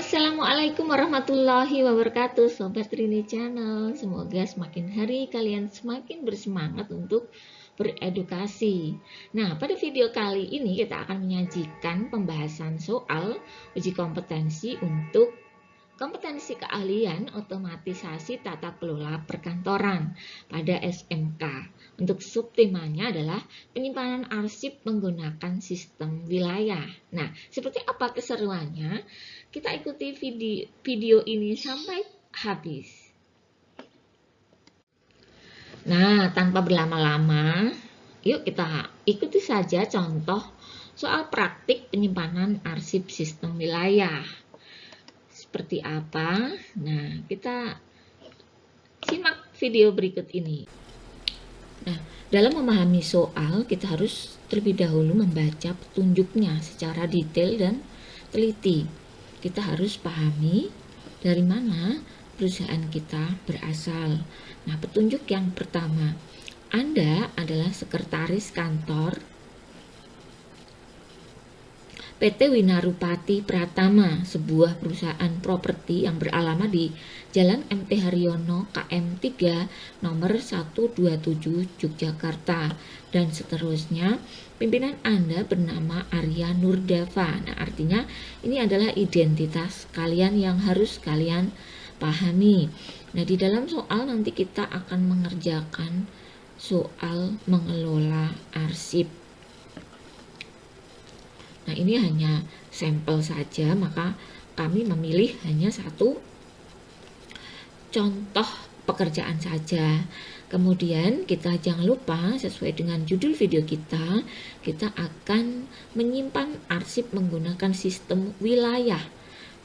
Assalamualaikum warahmatullahi wabarakatuh, Sobat Trini Channel. Semoga semakin hari kalian semakin bersemangat untuk beredukasi. Nah, pada video kali ini kita akan menyajikan pembahasan soal uji kompetensi untuk kompetensi keahlian otomatisasi tata kelola perkantoran pada SMK. Untuk subtemanya adalah penyimpanan arsip menggunakan sistem wilayah. Nah, seperti apa keseruannya? Kita ikuti video ini sampai habis. Nah, tanpa berlama-lama, yuk kita ikuti saja contoh soal praktik penyimpanan arsip sistem wilayah. Seperti apa? Nah, kita simak video berikut ini. Nah, dalam memahami soal, kita harus terlebih dahulu membaca petunjuknya secara detail dan teliti. Kita harus pahami dari mana perusahaan kita berasal. Nah, petunjuk yang pertama, Anda adalah sekretaris kantor PT Winarupati Pratama, sebuah perusahaan properti yang beralamat di Jalan MT Haryono KM 3 nomor 127 Yogyakarta, dan seterusnya. Pimpinan Anda bernama Arya Nurdava. Nah, artinya ini adalah identitas kalian yang harus kalian pahami. Nah, di dalam soal nanti kita akan mengerjakan soal mengelola arsip. Nah, ini hanya sampel saja, maka kami memilih hanya satu contoh pekerjaan saja. Kemudian kita jangan lupa, sesuai dengan judul video kita akan menyimpan arsip menggunakan sistem wilayah.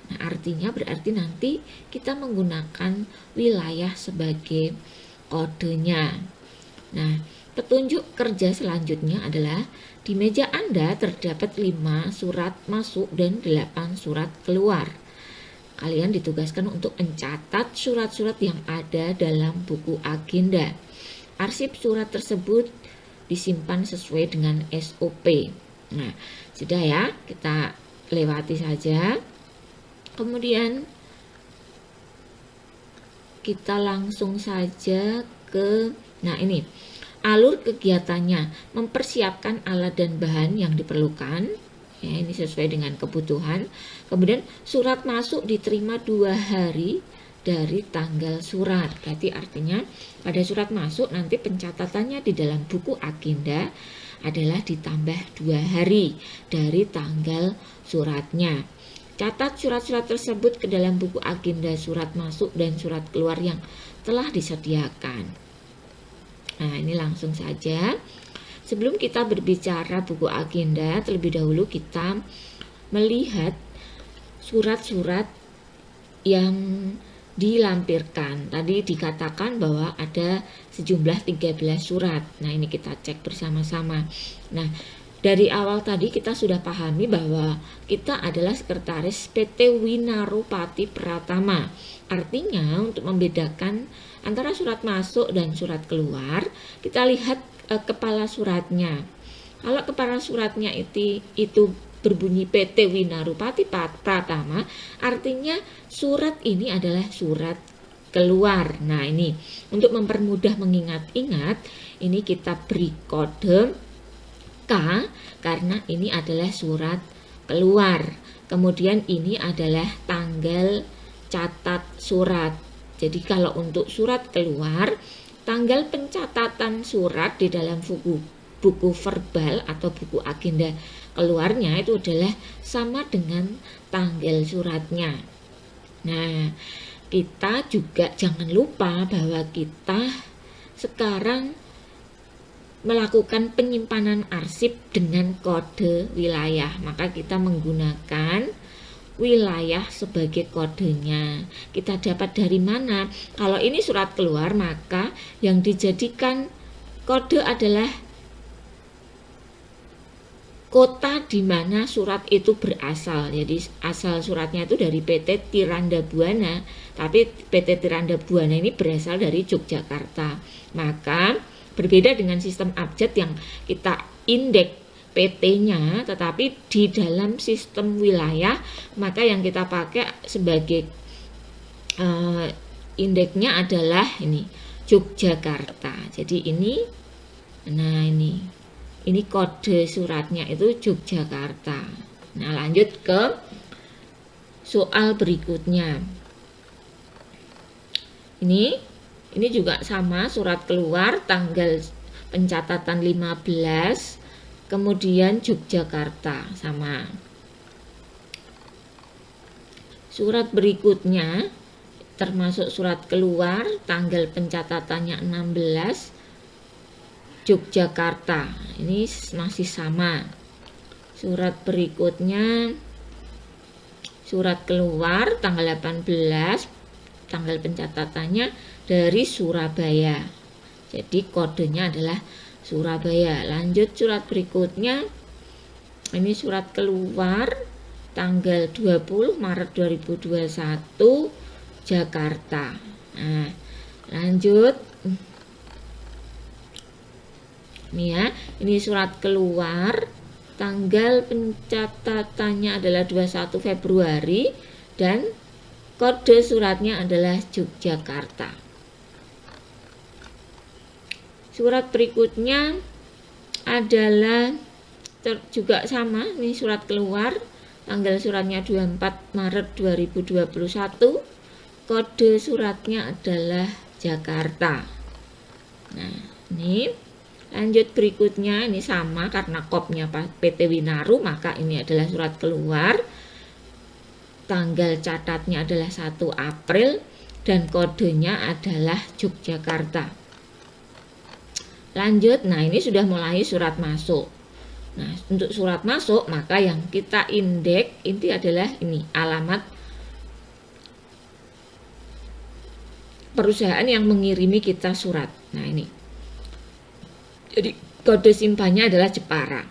Nah, artinya berarti nanti kita menggunakan wilayah sebagai kodenya. Nah, petunjuk kerja selanjutnya adalah di meja Anda terdapat 5 surat masuk dan 8 surat keluar. Kalian ditugaskan untuk mencatat surat-surat yang ada dalam buku agenda. Arsip surat tersebut disimpan sesuai dengan SOP. Nah, sudah ya, kita lewati saja. Kemudian kita langsung saja ke, nah ini, alur kegiatannya, mempersiapkan alat dan bahan yang diperlukan. Ya, ini sesuai dengan kebutuhan. Kemudian surat masuk diterima 2 hari dari tanggal surat. Berarti artinya pada surat masuk nanti pencatatannya di dalam buku agenda adalah ditambah 2 hari dari tanggal suratnya. Catat surat-surat tersebut ke dalam buku agenda surat masuk dan surat keluar yang telah disediakan. Nah, ini langsung saja. Sebelum kita berbicara buku agenda, terlebih dahulu kita melihat surat-surat yang dilampirkan. Tadi dikatakan bahwa ada sejumlah 13 surat. Nah, ini kita cek bersama-sama. Nah, dari awal tadi kita sudah pahami bahwa kita adalah sekretaris PT Winarupati Pratama. Artinya untuk membedakan antara surat masuk dan surat keluar, kita lihat kepala suratnya. Kalau kepala suratnya itu berbunyi PT Winarupati Pratama, artinya surat ini adalah surat keluar. Nah, ini untuk mempermudah mengingat-ingat, ini kita beri kode K karena ini adalah surat keluar. Kemudian ini adalah tanggal catat surat. Jadi kalau untuk surat keluar, tanggal pencatatan surat di dalam buku verbal atau buku agenda keluarnya itu adalah sama dengan tanggal suratnya. Nah, kita juga jangan lupa bahwa kita sekarang melakukan penyimpanan arsip dengan kode wilayah. Maka kita menggunakan wilayah sebagai kodenya. Kita dapat dari mana? Kalau ini surat keluar, maka yang dijadikan kode adalah kota di mana surat itu berasal. Jadi asal suratnya itu dari PT Tiranda Buana, tapi PT Tiranda Buana ini berasal dari Yogyakarta. Maka berbeda dengan sistem abjad yang kita indeks PT-nya, tetapi di dalam sistem wilayah maka yang kita pakai sebagai indeksnya adalah ini Yogyakarta. Jadi ini, nah ini kode suratnya itu Yogyakarta. Nah, lanjut ke soal berikutnya. Ini juga sama, surat keluar tanggal pencatatan 15, kemudian Yogyakarta sama. Surat berikutnya termasuk surat keluar tanggal pencatatannya 16, Yogyakarta. Ini masih sama. Surat berikutnya surat keluar tanggal 18, tanggal pencatatannya dari Surabaya. Jadi kodenya adalah Surabaya. Lanjut surat berikutnya, ini surat keluar tanggal 20 Maret 2021 Jakarta. Nah, lanjut ini surat keluar tanggal pencatatannya adalah 21 Februari dan kode suratnya adalah Yogyakarta. Surat berikutnya adalah juga sama, ini surat keluar tanggal suratnya 24 Maret 2021, kode suratnya adalah Jakarta. Nah, ini lanjut berikutnya, ini sama karena kopnya PT Winaru, maka ini adalah surat keluar tanggal catatnya adalah 1 April dan kodenya adalah Yogyakarta. Lanjut, nah ini sudah mulai surat masuk. Nah, untuk surat masuk maka yang kita indeks ini adalah ini alamat perusahaan yang mengirimi kita surat. Nah, ini. Jadi kode simpannya adalah Jepara.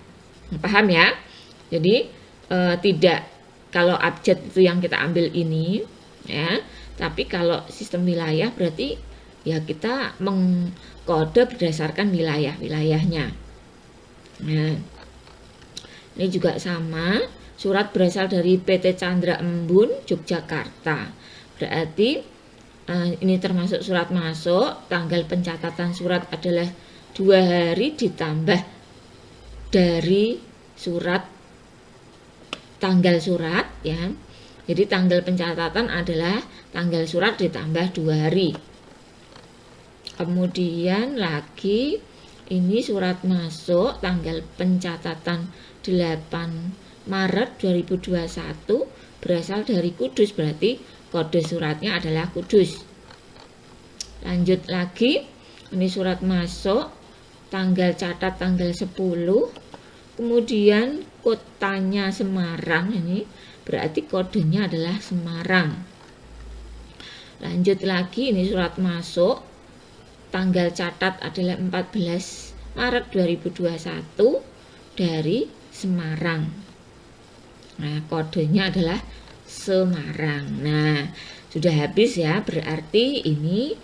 Paham ya? Jadi tidak kalau abjad itu yang kita ambil ini ya, tapi kalau sistem wilayah berarti ya kita mengkode berdasarkan wilayahnya. Nah, ini juga sama, surat berasal dari PT Chandra Embun Yogyakarta. Berarti ini termasuk surat masuk, tanggal pencatatan surat adalah 2 hari ditambah dari surat tanggal surat ya. Jadi tanggal pencatatan adalah tanggal surat ditambah 2 hari. Kemudian lagi ini surat masuk tanggal pencatatan 8 Maret 2021 berasal dari Kudus, berarti kode suratnya adalah Kudus. Lanjut lagi, ini surat masuk tanggal catat tanggal 10, kemudian kotanya Semarang, ini berarti kodenya adalah Semarang. Lanjut lagi, ini surat masuk tanggal catat adalah 14 Maret 2021 dari Semarang. Nah, kodenya adalah Semarang. Nah, sudah habis ya, berarti ini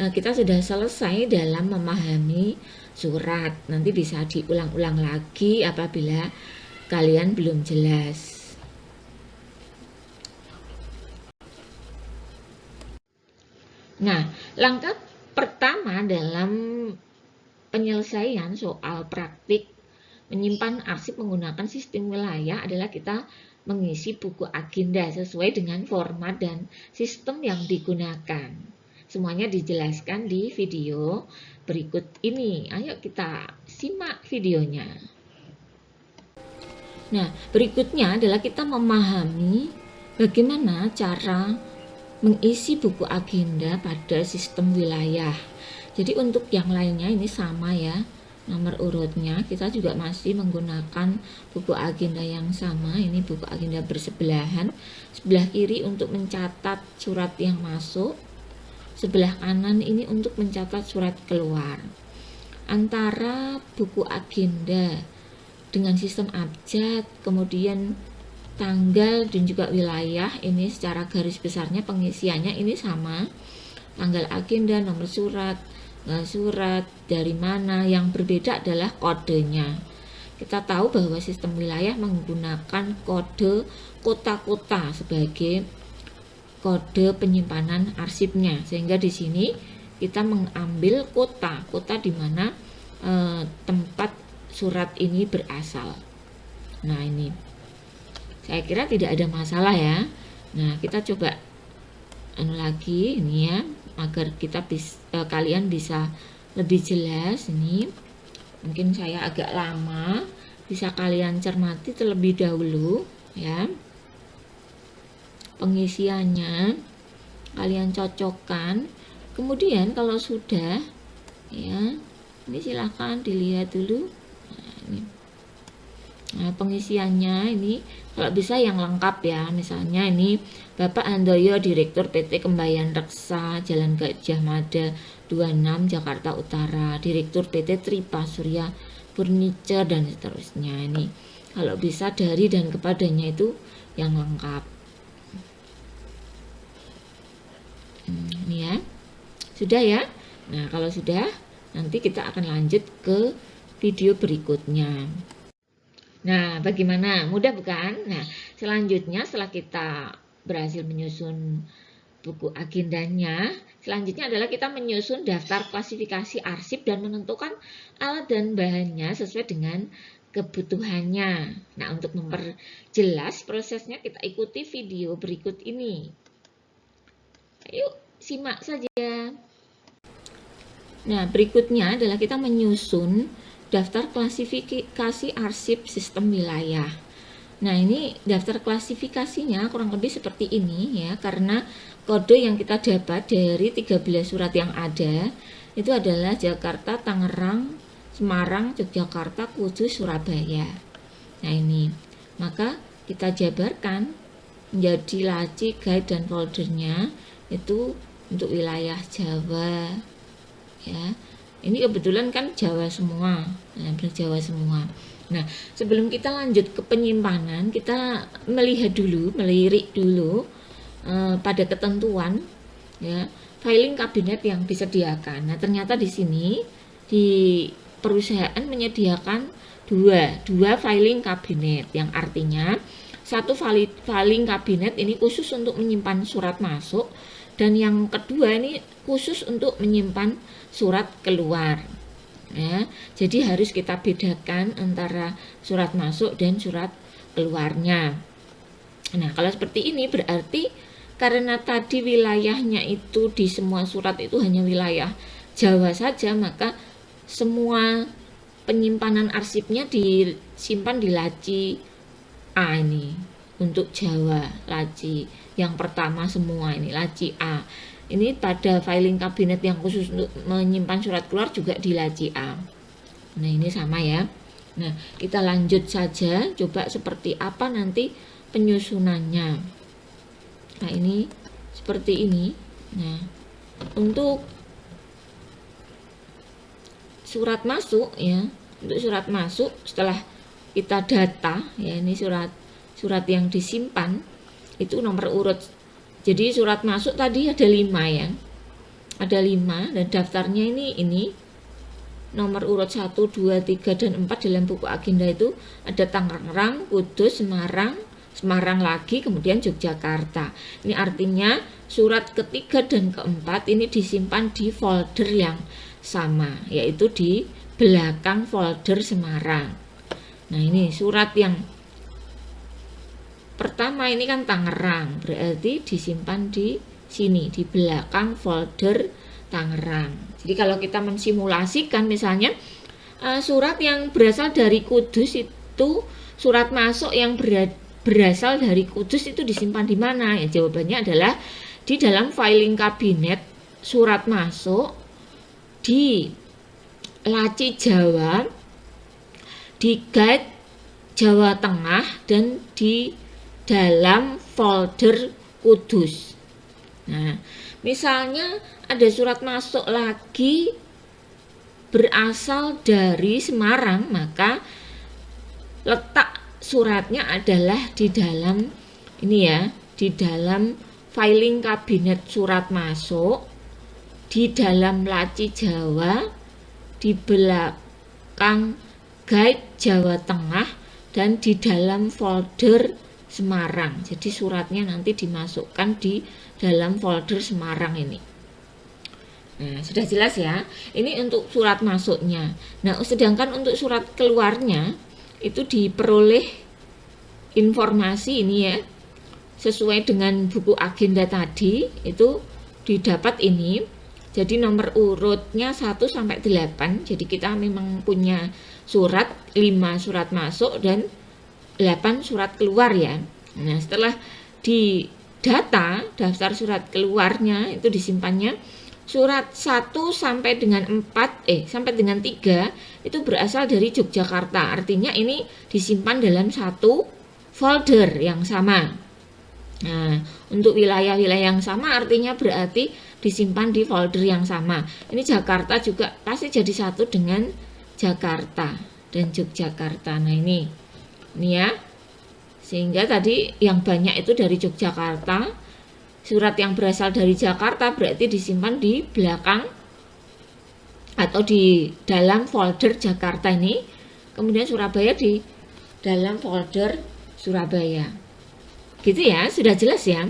kita sudah selesai dalam memahami surat. Nanti bisa diulang-ulang lagi apabila kalian belum jelas. Nah, langkah pertama dalam penyelesaian soal praktik menyimpan arsip menggunakan sistem wilayah adalah kita mengisi buku agenda sesuai dengan format dan sistem yang digunakan. Semuanya dijelaskan di video berikut ini. Ayo kita simak videonya. Nah, berikutnya adalah kita memahami bagaimana cara mengisi buku agenda pada sistem wilayah. Jadi untuk yang lainnya ini sama ya, nomor urutnya kita juga masih menggunakan buku agenda yang sama. Ini buku agenda bersebelahan, sebelah kiri untuk mencatat surat yang masuk, sebelah kanan ini untuk mencatat surat keluar. Antara buku agenda dengan sistem abjad, kemudian tanggal dan juga wilayah, ini secara garis besarnya pengisiannya ini sama. Tanggal agenda, nomor surat, dari mana, yang berbeda adalah kodenya. kita tahu bahwa sistem wilayah menggunakan kode kota-kota sebagai kode penyimpanan arsipnya, sehingga di sini kita mengambil kota di mana tempat surat ini berasal. Nah, ini saya kira tidak ada masalah ya. Nah, kita coba lagi ini ya, agar kita kalian bisa lebih jelas. Ini mungkin saya agak lama, bisa kalian cermati terlebih dahulu ya. Pengisiannya kalian cocokkan. Kemudian kalau sudah ya, ini silahkan dilihat dulu. Nah, pengisiannya ini kalau bisa yang lengkap ya. Misalnya ini Bapak Handoyo, Direktur PT Kembayan Reksa, Jalan Gajah Mada 26, Jakarta Utara, Direktur PT Tripa Surya Furniture, dan seterusnya. Ini kalau bisa dari dan kepadanya itu yang lengkap. Ini ya, sudah ya. Nah, kalau sudah, nanti kita akan lanjut ke video berikutnya. Nah, bagaimana? Mudah bukan? Nah, selanjutnya setelah kita berhasil menyusun buku agendanya, selanjutnya adalah kita menyusun daftar klasifikasi arsip dan menentukan alat dan bahannya sesuai dengan kebutuhannya. Nah, untuk memperjelas prosesnya, kita ikuti video berikut ini. Ayo, simak saja. Nah, berikutnya adalah kita menyusun daftar klasifikasi arsip sistem wilayah. Nah, ini daftar klasifikasinya kurang lebih seperti ini ya, karena kode yang kita dapat dari 13 surat yang ada itu adalah Jakarta, Tangerang, Semarang, Yogyakarta, Kudus, Surabaya. Nah, ini maka kita jabarkan menjadi laci, guide, dan foldernya itu untuk wilayah Jawa ya. Ini kebetulan kan Jawa semua, Jawa semua. Nah, sebelum kita lanjut ke penyimpanan, kita melihat dulu, melirik dulu pada ketentuan ya, filing kabinet yang disediakan. Nah, ternyata di sini di perusahaan menyediakan dua filing kabinet, yang artinya satu filing kabinet ini khusus untuk menyimpan surat masuk, dan yang kedua ini khusus untuk menyimpan surat keluar ya. Jadi harus kita bedakan antara surat masuk dan surat keluarnya. Nah, kalau seperti ini berarti karena tadi wilayahnya itu di semua surat itu hanya wilayah Jawa saja, maka semua penyimpanan arsipnya disimpan di laci A ini untuk Jawa, laci yang pertama semua ini laci A. Ini pada filing kabinet yang khusus untuk menyimpan surat keluar juga di laci A. Nah, ini sama ya. Nah, kita lanjut saja, coba seperti apa nanti penyusunannya. Nah, ini seperti ini. Nah, untuk surat masuk ya, untuk surat masuk setelah kita data ya, ini surat yang disimpan itu nomor urut. Jadi surat masuk tadi ada 5 ya. Ada 5 dan daftarnya ini nomor urut 1, 2, 3 dan 4 dalam buku agenda itu ada Tangerang, Kudus, Semarang lagi, kemudian Yogyakarta. Ini artinya surat ketiga dan keempat ini disimpan di folder yang sama, yaitu di belakang folder Semarang. Nah, ini surat yang pertama ini kan Tangerang, berarti disimpan di sini, di belakang folder Tangerang. Jadi kalau kita mensimulasikan misalnya surat yang berasal dari Kudus itu, surat masuk yang berasal dari Kudus itu disimpan di mana? Ya, jawabannya adalah di dalam filing kabinet surat masuk di laci Jawa, di guide Jawa Tengah, dan di dalam folder Kudus. Nah, misalnya ada surat masuk lagi berasal dari Semarang, maka letak suratnya adalah di dalam ini ya, di dalam filing kabinet surat masuk, di dalam laci Jawa, di belakang Guide Jawa Tengah dan di dalam folder Semarang. Jadi suratnya nanti dimasukkan di dalam folder Semarang ini. Nah, sudah jelas ya. Ini untuk surat masuknya. Nah, sedangkan untuk surat keluarnya itu diperoleh informasi ini ya. Sesuai dengan buku agenda tadi itu didapat ini. Jadi nomor urutnya 1 sampai 8. Jadi kita memang punya surat 5 surat masuk dan 8 surat keluar ya. Nah, setelah di data daftar surat keluarnya itu disimpannya surat 1 sampai dengan 3 itu berasal dari Yogyakarta. Artinya ini disimpan dalam satu folder yang sama. Nah, untuk wilayah-wilayah yang sama artinya berarti disimpan di folder yang sama. Ini Jakarta juga pasti jadi satu dengan Jakarta dan Yogyakarta. Nah, ini ya. Sehingga tadi yang banyak itu dari Yogyakarta. Surat yang berasal dari Jakarta berarti disimpan di belakang atau di dalam folder Jakarta ini. Kemudian Surabaya di dalam folder Surabaya. Gitu ya, sudah jelas ya.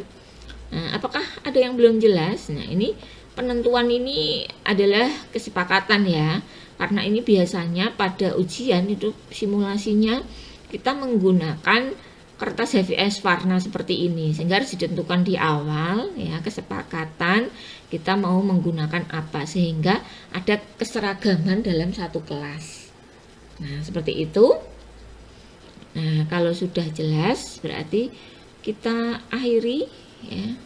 Nah, apakah ada yang belum jelas? Nah, ini penentuan ini adalah kesepakatan ya. Karena ini biasanya pada ujian itu simulasinya kita menggunakan kertas HVS warna seperti ini, sehingga harus ditentukan di awal ya, kesepakatan kita mau menggunakan apa sehingga ada keseragaman dalam satu kelas. Nah, seperti itu. Nah, kalau sudah jelas berarti kita akhiri ya.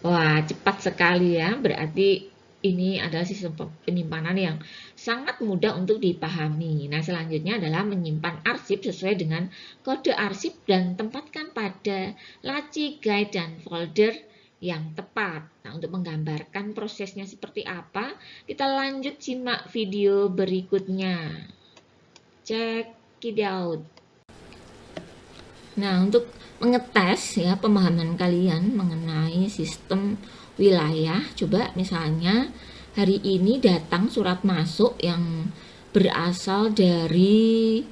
Wah, cepat sekali ya. Berarti ini adalah sistem penyimpanan yang sangat mudah untuk dipahami. Nah, selanjutnya adalah menyimpan arsip sesuai dengan kode arsip dan tempatkan pada laci, guide, dan folder yang tepat. Nah, untuk menggambarkan prosesnya seperti apa, kita lanjut simak video berikutnya. Check it out. Nah, untuk mengetes ya pemahaman kalian mengenai sistem wilayah, coba misalnya hari ini datang surat masuk yang berasal dari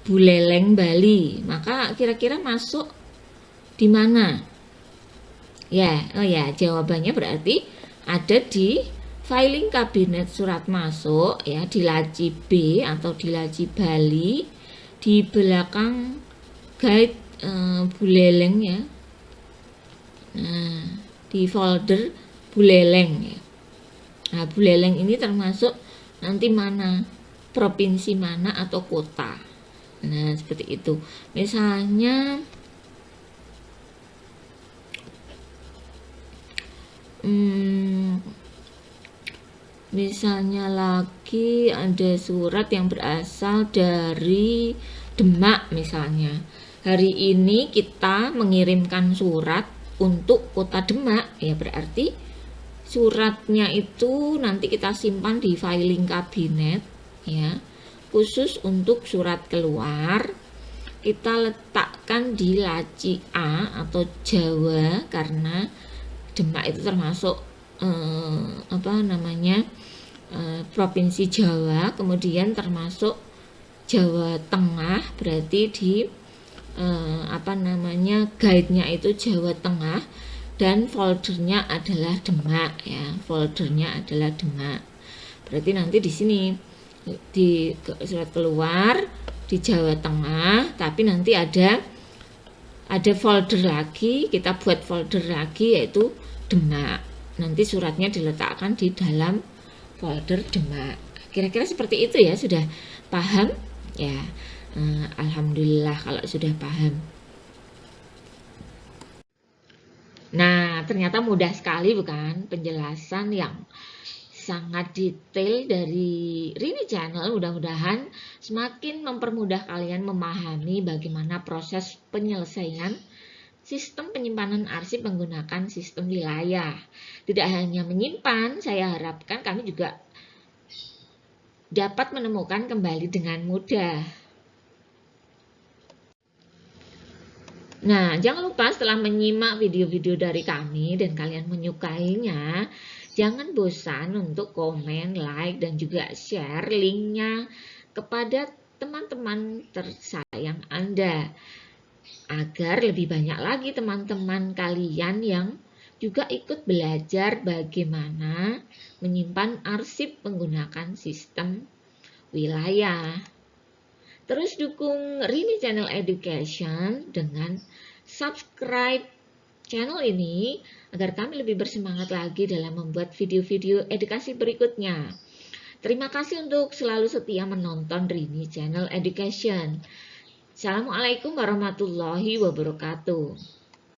Buleleng, Bali. Maka kira-kira masuk di mana? Ya, jawabannya berarti ada di filing kabinet surat masuk ya, di laci B atau di laci Bali, di belakang guide Buleleng ya. Nah, di folder Buleleng ya. Nah, Buleleng ini termasuk nanti mana, provinsi mana atau kota. Nah, seperti itu. Misalnya misalnya lagi ada surat yang berasal dari Demak misalnya. Hari ini kita mengirimkan surat untuk kota Demak, ya berarti suratnya itu nanti kita simpan di filing kabinet ya. Khusus untuk surat keluar kita letakkan di laci A atau Jawa karena Demak itu termasuk provinsi Jawa, kemudian termasuk Jawa Tengah berarti di guide-nya itu Jawa Tengah dan foldernya adalah Demak ya, foldernya adalah Demak. Berarti nanti di sini di surat keluar di Jawa Tengah, tapi nanti ada folder lagi, kita buat folder lagi yaitu Demak. Nanti suratnya diletakkan di dalam folder Demak. Kira-kira seperti itu ya, sudah paham ya. Alhamdulillah kalau sudah paham. Nah, ternyata mudah sekali bukan? Penjelasan yang sangat detail dari Rini Channel. Mudah-mudahan semakin mempermudah kalian memahami bagaimana proses penyelesaian sistem penyimpanan arsip menggunakan sistem wilayah. Tidak hanya menyimpan, saya harapkan kami juga dapat menemukan kembali dengan mudah. Nah, jangan lupa setelah menyimak video-video dari kami dan kalian menyukainya, Jangan bosan untuk komen, like, dan juga share linknya kepada teman-teman tersayang Anda, agar lebih banyak lagi teman-teman kalian yang juga ikut belajar bagaimana menyimpan arsip menggunakan sistem wilayah. Terus dukung Rini Channel Education dengan subscribe channel ini agar kami lebih bersemangat lagi dalam membuat video-video edukasi berikutnya. Terima kasih untuk selalu setia menonton Rini Channel Education. Assalamualaikum warahmatullahi wabarakatuh.